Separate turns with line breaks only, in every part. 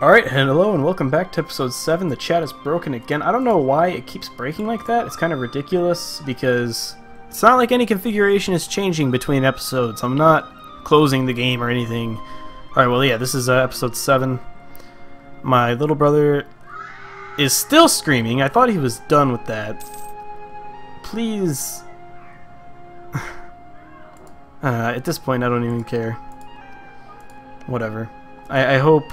Alright, hello and welcome back to episode 7. The chat is broken again. I don't know why it keeps breaking like that. It's kind of ridiculous because it's not like any configuration is changing between episodes. I'm not closing the game or anything. Alright, well yeah, this is episode 7. My little brother is still screaming. I thought he was done with that. Please. At this point I don't even care. Whatever. I hope...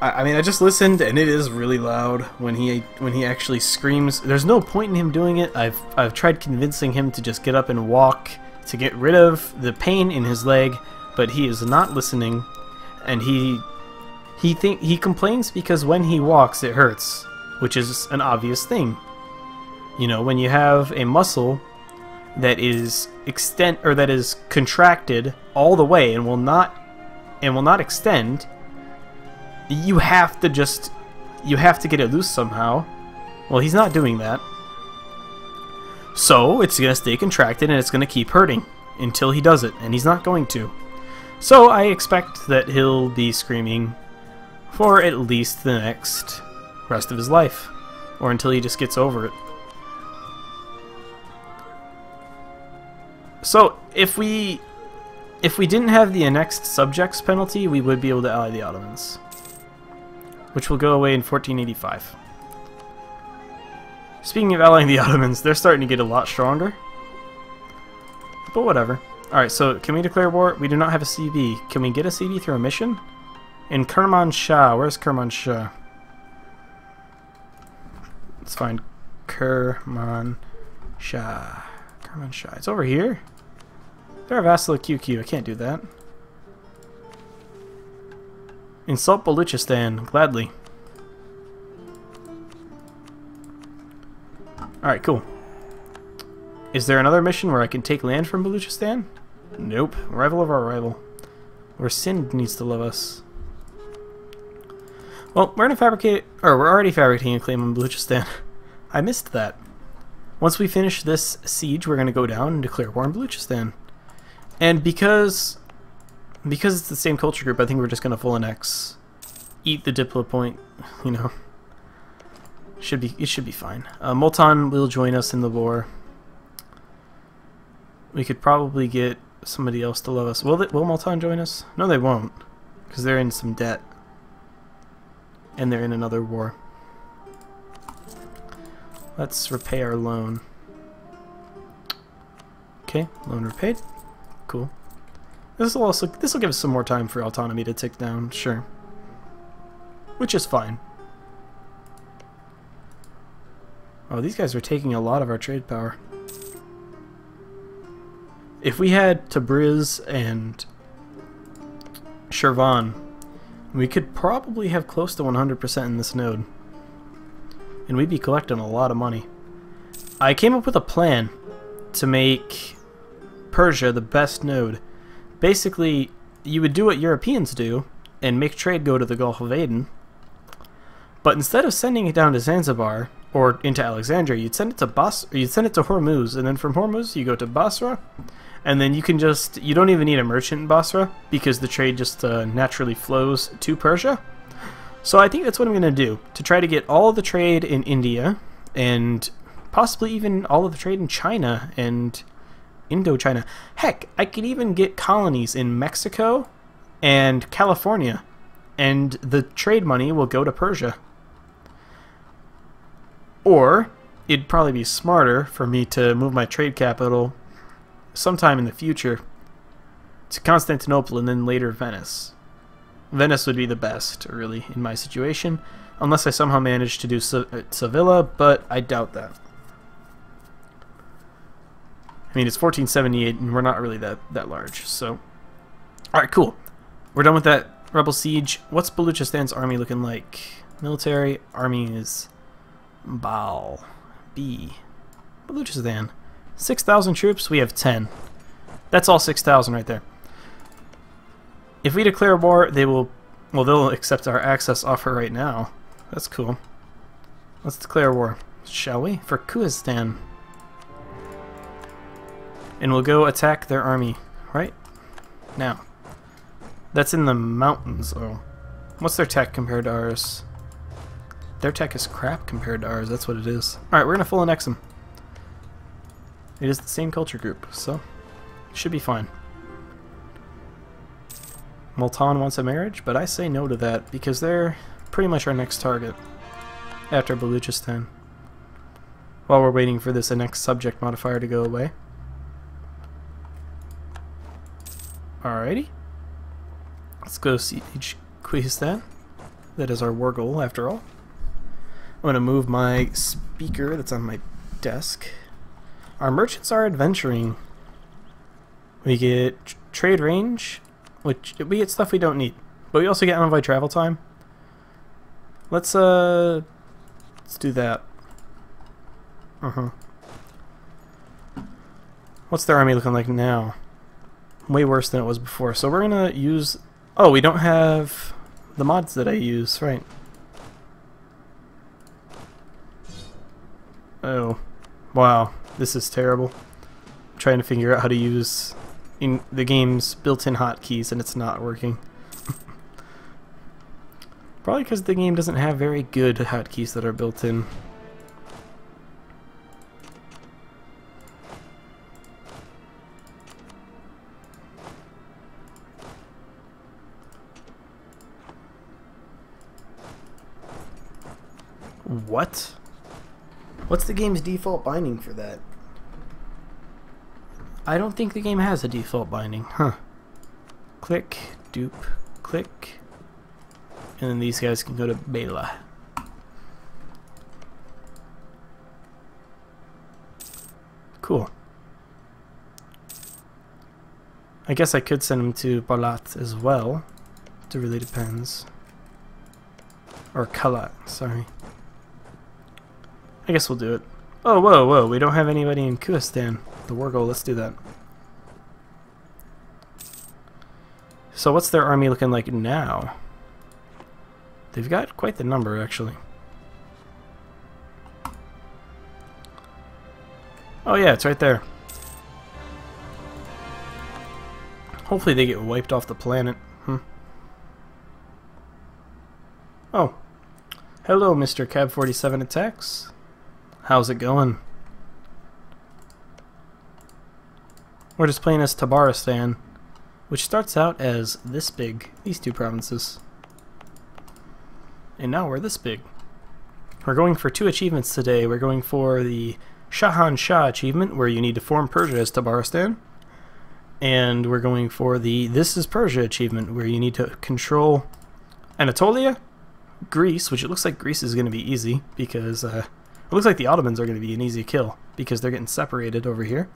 I mean, I just listened, and it is really loud when he actually screams. There's no point in him doing it. I've tried convincing him to just get up and walk to get rid of the pain in his leg, but he is not listening, and he complains because when he walks it hurts, which is an obvious thing. You know, when you have a muscle that is contracted all the way and will not extend. You have to get it loose somehow. Well, he's not doing that. So, it's going to stay contracted and it's going to keep hurting until he does it, and he's not going to. So, I expect that he'll be screaming for at least the next rest of his life, or until he just gets over it. So, if we didn't have the annexed subjects penalty, we would be able to ally the Ottomans, which will go away in 1485. Speaking of allying the Ottomans, they're starting to get a lot stronger. But whatever. Alright, so can we declare war? We do not have a CB. Can we get a CB through a mission? In Kermanshah. Where's Kermanshah? Let's find Kermanshah. Kermanshah. It's over here? They're a vassal of QQ. I can't do that. Insult Baluchistan, gladly. Alright, cool. Is there another mission where I can take land from Baluchistan? Nope. Rival of our rival. Where Sind needs to love us. Well, we're already fabricating a claim on Baluchistan. I missed that. Once we finish this siege, we're going to go down and declare war on Baluchistan. And because it's the same culture group, I think we're just gonna full annex, eat the diplo point, you know. It should be fine. Multan will join us in the war. We could probably get somebody else to love us. Will Multan join us? No, they won't, because they're in some debt, and they're in another war. Let's repay our loan. Okay, loan repaid. Cool. This will give us some more time for autonomy to tick down, sure. Which is fine. Oh, these guys are taking a lot of our trade power. If we had Tabriz and Shirvan, we could probably have close to 100% in this node. And we'd be collecting a lot of money. I came up with a plan to make Persia the best node. Basically, you would do what Europeans do and make trade go to the Gulf of Aden, but instead of sending it down to Zanzibar or into Alexandria, you'd send it to Hormuz, and then from Hormuz you go to Basra, and then you don't even need a merchant in Basra because the trade just naturally flows to Persia. So I think that's what I'm going to do, to try to get all of the trade in India and possibly even all of the trade in China and Indochina. Heck, I could even get colonies in Mexico and California, and the trade money will go to Persia. Or, it'd probably be smarter for me to move my trade capital sometime in the future to Constantinople and then later Venice. Venice would be the best, really, in my situation, unless I somehow manage to do Sevilla, but I doubt that. I mean, it's 1478, and we're not really that large, so... Alright, cool. We're done with that rebel siege. What's Baluchistan's army looking like? Military army is... Baluchistan. 6,000 troops, we have 10. That's all 6,000 right there. If we declare war, they'll accept our access offer right now. That's cool. Let's declare war, shall we? For Khuzestan. And we'll go attack their army right now. That's in the mountains, though. What's their tech compared to ours? Their tech is crap compared to ours, that's what it is. Alright, we're gonna full annex them. It is the same culture group, so should be fine. Multan wants a marriage, but I say no to that because they're pretty much our next target after Baluchistan. While we're waiting for this annex subject modifier to go away. Alrighty. Let's go siege Qizistan. That is our war goal after all. I'm going to move my speaker that's on my desk. Our merchants are adventuring. We get trade range, which we get stuff we don't need. But we also get envoy travel time. Let's do that. What's their army looking like now? Way worse than it was before. So we're gonna use... Oh, we don't have the mods that I use, right? Oh. Wow. This is terrible. I'm trying to figure out how to use in the game's built-in hotkeys and it's not working. Probably because the game doesn't have very good hotkeys that are built in. What? What's the game's default binding for that? I don't think the game has a default binding. Huh. Click, dupe, click. And then these guys can go to Bela. Cool. I guess I could send them to Balat as well. It really depends. Or Kalat, sorry. I guess we'll do it. Oh, whoa, whoa, we don't have anybody in Qizistan. The war goal, let's do that. So what's their army looking like now? They've got quite the number, actually. Oh yeah, it's right there. Hopefully they get wiped off the planet. Oh. Hello, Mr. Cab 47 Attacks. How's it going? We're just playing as Tabarestan, which starts out as this big, these two provinces. And now we're this big. We're going for 2 achievements today. We're going for the Shahansha achievement, where you need to form Persia as Tabarestan. And we're going for the This is Persia achievement, where you need to control Anatolia, Greece, which it looks like Greece is going to be easy, because it looks like the Ottomans are going to be an easy kill, because they're getting separated over here.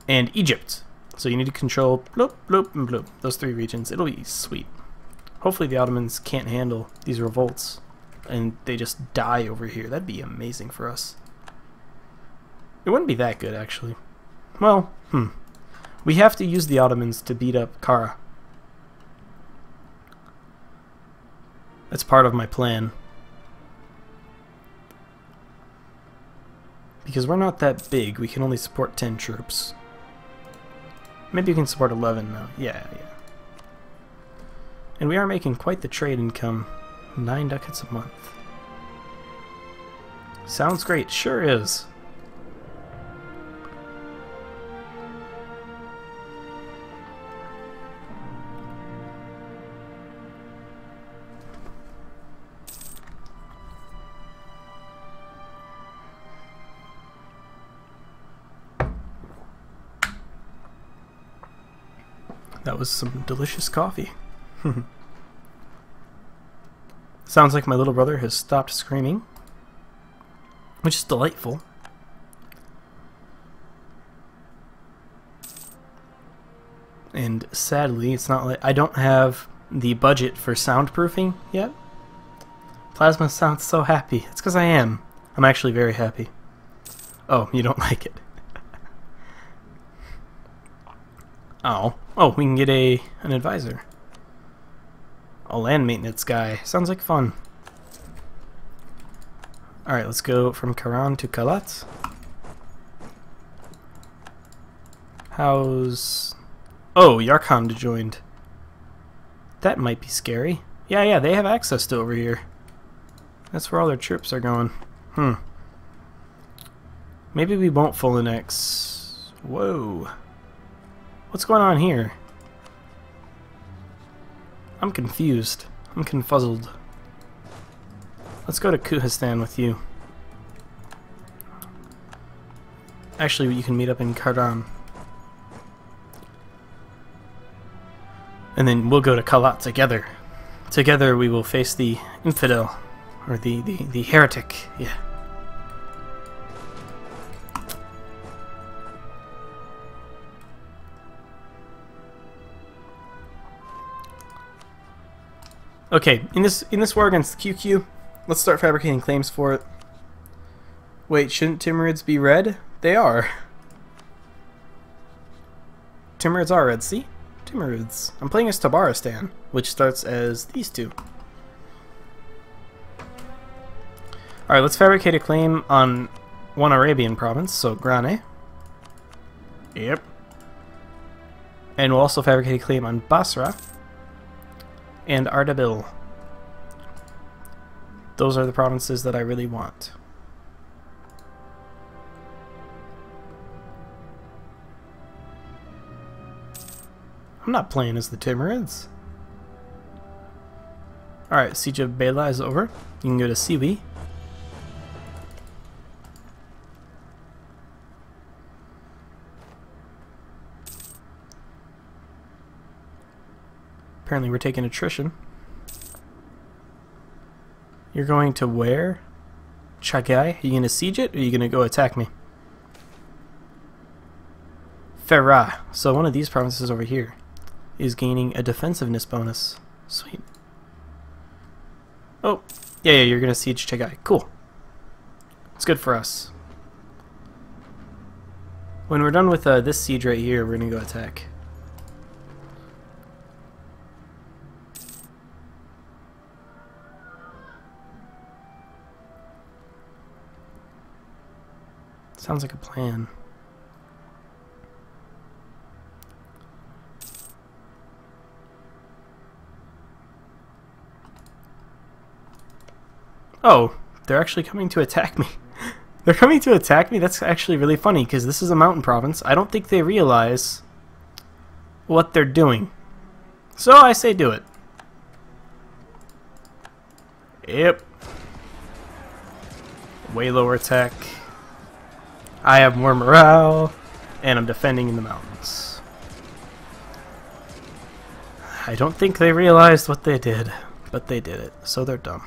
And Egypt. So you need to control bloop, bloop, and bloop. Those 3 regions. It'll be sweet. Hopefully the Ottomans can't handle these revolts, and they just die over here. That'd be amazing for us. It wouldn't be that good, actually. Well, we have to use the Ottomans to beat up Qara. That's part of my plan. Because we're not that big, we can only support 10 troops. Maybe you can support 11 now. Yeah. And we are making quite the trade income. 9 ducats a month. Sounds great. Sure is. That was some delicious coffee. Sounds like my little brother has stopped screaming, which is delightful. And sadly, it's not like I don't have the budget for soundproofing yet. Plasma sounds so happy. It's because I am. I'm actually very happy. Oh, you don't like it. Oh, we can get an advisor. A land maintenance guy. Sounds like fun. Alright, let's go from Karan to Kalat. How's... Oh, Yarkand joined. That might be scary. Yeah, they have access to over here. That's where all their troops are going. Maybe we won't full annex. Whoa. What's going on here? I'm confused. I'm confuzzled. Let's go to Khuzestan with you. Actually, you can meet up in Kardan. And then we'll go to Kalat together. Together we will face the infidel. Or the heretic. Yeah. Okay, in this war against QQ, let's start fabricating claims for it. Wait, shouldn't Timurids be red? They are. Timurids are red, see? Timurids. I'm playing as Tabarestan, which starts as these two. Alright, let's fabricate a claim on one Arabian province, so Grane. Yep. And we'll also fabricate a claim on Basra and Ardabil. Those are the provinces that I really want. I'm not playing as the Timurids. Alright, Siege of Bela is over. You can go to Siwi. Apparently we're taking attrition. You're going to where? Chagai? Are you going to siege it, or are you going to go attack me? Farah. So one of these provinces over here is gaining a defensiveness bonus. Sweet. Oh, yeah, you're going to siege Chagai. Cool. It's good for us. When we're done with this siege right here, we're going to go attack. Sounds like a plan. Oh, they're actually coming to attack me. They're coming to attack me? That's actually really funny, because this is a mountain province. I don't think they realize what they're doing. So I say do it. Yep. Way lower tech. I have more morale, and I'm defending in the mountains. I don't think they realized what they did, but they did it, so they're dumb.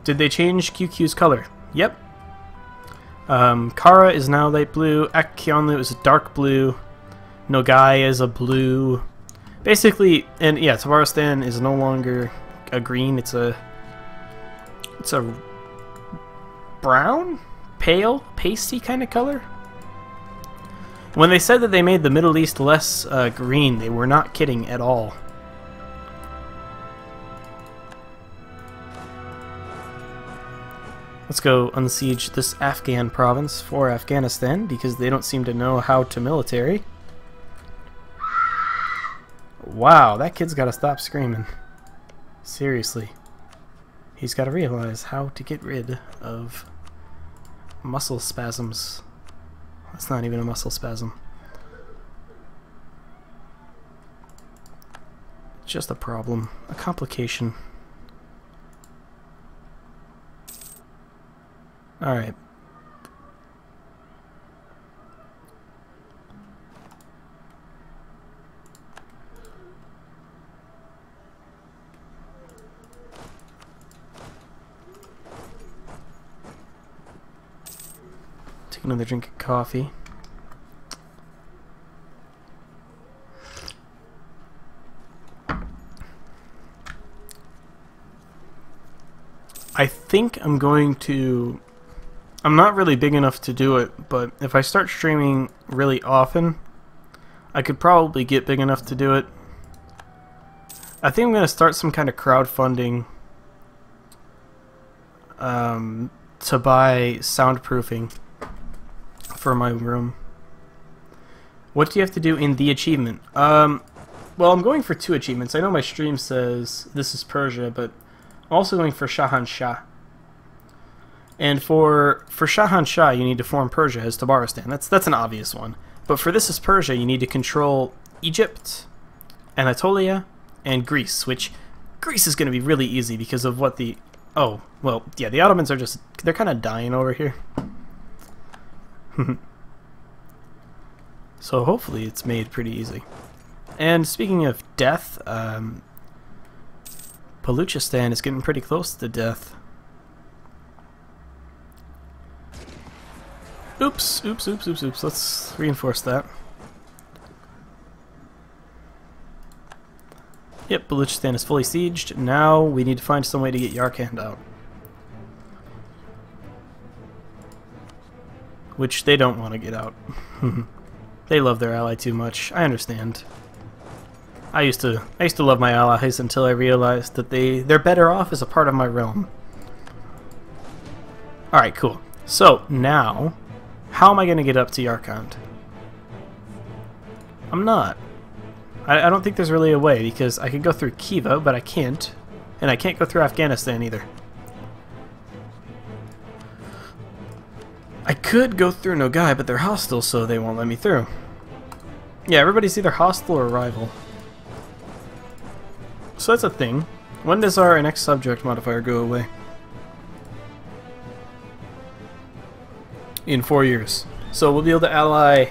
Did they change QQ's color? Yep. Qara is now light blue, Qara Qoyunlu is a dark blue, Nogai is a blue. Basically, and yeah, Tabarestan is no longer a green, it's a brown? Pale? Pasty kind of color? When they said that they made the Middle East less green, they were not kidding at all. Let's go unsiege this Afghan province for Afghanistan, because they don't seem to know how to military. Wow, that kid's got to stop screaming. Seriously. He's got to realize how to get rid of muscle spasms. That's not even a muscle spasm. It's just a problem, a complication. Alright. Take another drink of coffee. I think I'm going to... I'm not really big enough to do it, but if I start streaming really often, I could probably get big enough to do it. I think I'm going to start some kind of crowdfunding to buy soundproofing. for my room. What do you have to do in the achievement? Well, I'm going for 2 achievements. I know my stream says this is Persia, but I'm also going for Shahansha. And for Shahansha, you need to form Persia as Tabarestan. That's an obvious one. But for this is Persia, you need to control Egypt, Anatolia, and Greece, which Greece is going to be really easy because of what the... Oh, well, yeah, the Ottomans are just... They're kind of dying over here. So hopefully it's made pretty easy. And speaking of death, Baluchistan is getting pretty close to death. Oops, oops, oops, oops, oops. Let's reinforce that. Yep, Baluchistan is fully sieged. Now we need to find some way to get Yarkand out. Which they don't want to get out. They love their ally too much. I understand. I used to love my allies until I realized that they're better off as a part of my realm. Alright, cool. So, now, how am I going to get up to Yarkand? I'm not. I don't think there's really a way, because I could go through Khiva, but I can't. And I can't go through Afghanistan either. I could go through Nogai, but they're hostile, so they won't let me through. Yeah, everybody's either hostile or rival. So that's a thing. When does our next subject modifier go away? In 4 years. So we'll be able to ally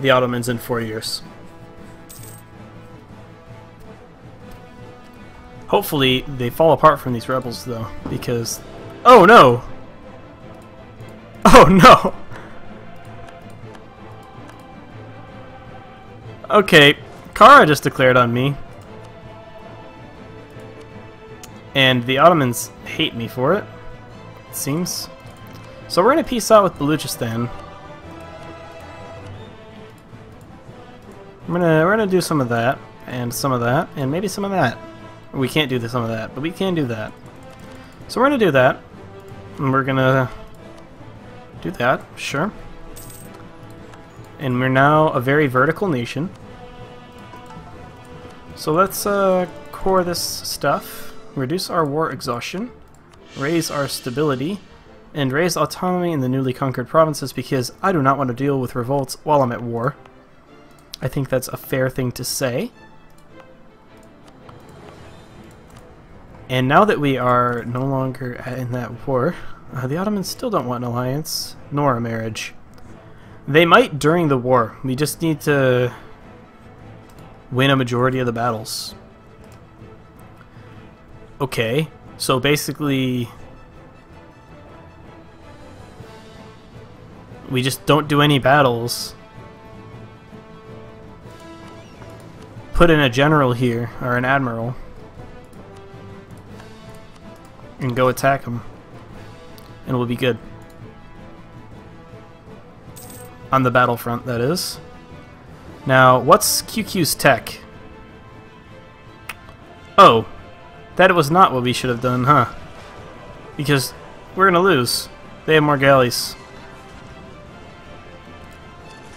the Ottomans in 4 years. Hopefully they fall apart from these rebels, though, because... Oh no! Oh no! Okay, Qara just declared on me. And the Ottomans hate me for it seems. So we're gonna peace out with Baluchistan. We're gonna do some of that, and maybe some of that. We can't do some of that, but we can do that. So we're gonna do that, and we're gonna do that, sure. And we're now a very vertical nation. So let's core this stuff, reduce our war exhaustion, raise our stability, and raise autonomy in the newly conquered provinces, because I do not want to deal with revolts while I'm at war. I think that's a fair thing to say. And now that we are no longer in that war, the Ottomans still don't want an alliance, nor a marriage. They might during the war. We just need to win a majority of the battles. Okay, so basically we just don't do any battles. Put in a general here, or an admiral, and go attack him, and we'll be good. On the battlefront, that is. Now, what's QQ's tech? Oh, that was not what we should have done, huh? Because we're gonna lose. They have more galleys.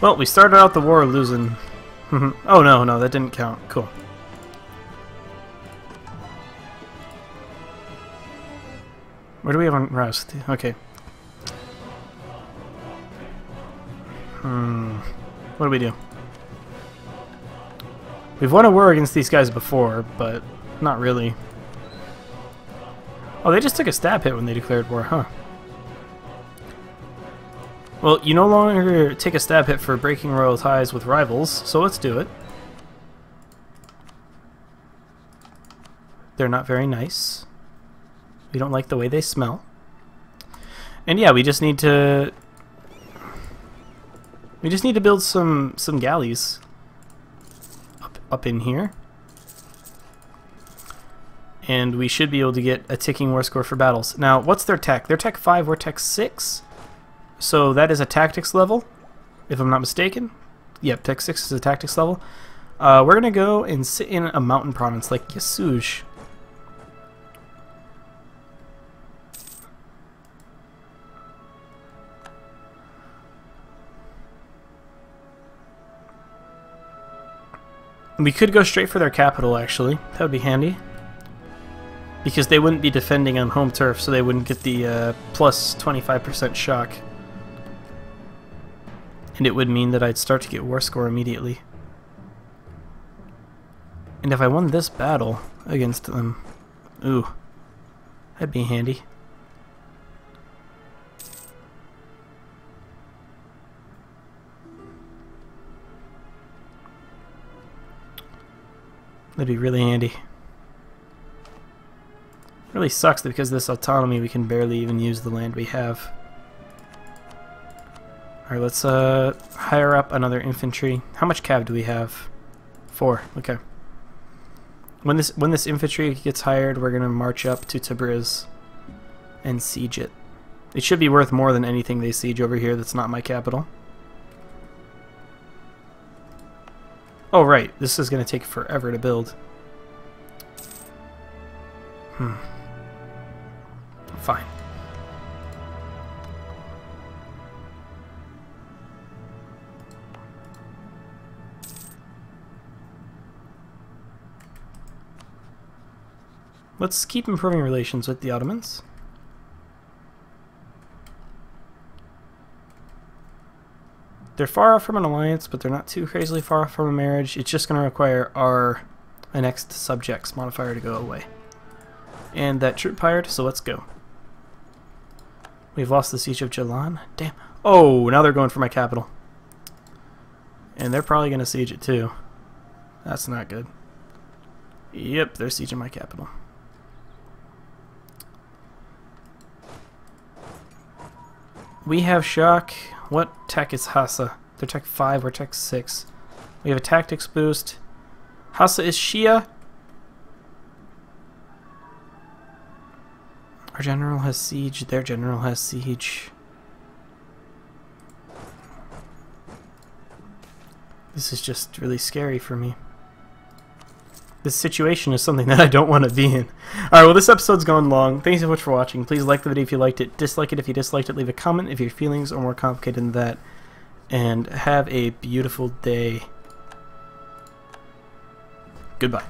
Well, we started out the war losing. Oh no, that didn't count. Cool. Where do we have on rest? Okay. What do we do? We've won a war against these guys before, but not really. Oh, they just took a stab hit when they declared war, huh? Well, you no longer take a stab hit for breaking royal ties with rivals, so let's do it. They're not very nice. We don't like the way they smell. And yeah, we just need to build some galleys up in here. And we should be able to get a ticking war score for battles. Now, what's their tech? They're tech 5, we're tech 6. So that is a tactics level, if I'm not mistaken. Yep, tech 6 is a tactics level. We're going to go and sit in a mountain province like Yasuj. We could go straight for their capital, actually. That would be handy. Because they wouldn't be defending on home turf, so they wouldn't get the plus 25% shock. And it would mean that I'd start to get war score immediately. And if I won this battle against them, ooh, that'd be handy. That'd be really handy. Really sucks that because of this autonomy we can barely even use the land we have. Alright, let's hire up another infantry. How much cav do we have? 4. Okay. When this infantry gets hired, we're gonna march up to Tabriz and siege it. It should be worth more than anything they siege over here that's not my capital. Oh right, this is gonna take forever to build. Fine. Let's keep improving relations with the Ottomans. They're far off from an alliance, but they're not too crazily far off from a marriage. It's just going to require our annexed subjects modifier to go away. And that troop hired, so let's go. We've lost the siege of Jalan. Damn. Oh, now they're going for my capital. And they're probably going to siege it too. That's not good. Yep, they're sieging my capital. We have shock. What tech is Hassa? They're tech 5 or tech 6. We have a tactics boost. Hassa is Shia. Our general has siege. Their general has siege. This is just really scary for me. This situation is something that I don't want to be in. Alright, well this episode's gone long. Thank you so much for watching. Please like the video if you liked it. Dislike it if you disliked it. Leave a comment if your feelings are more complicated than that. And have a beautiful day. Goodbye.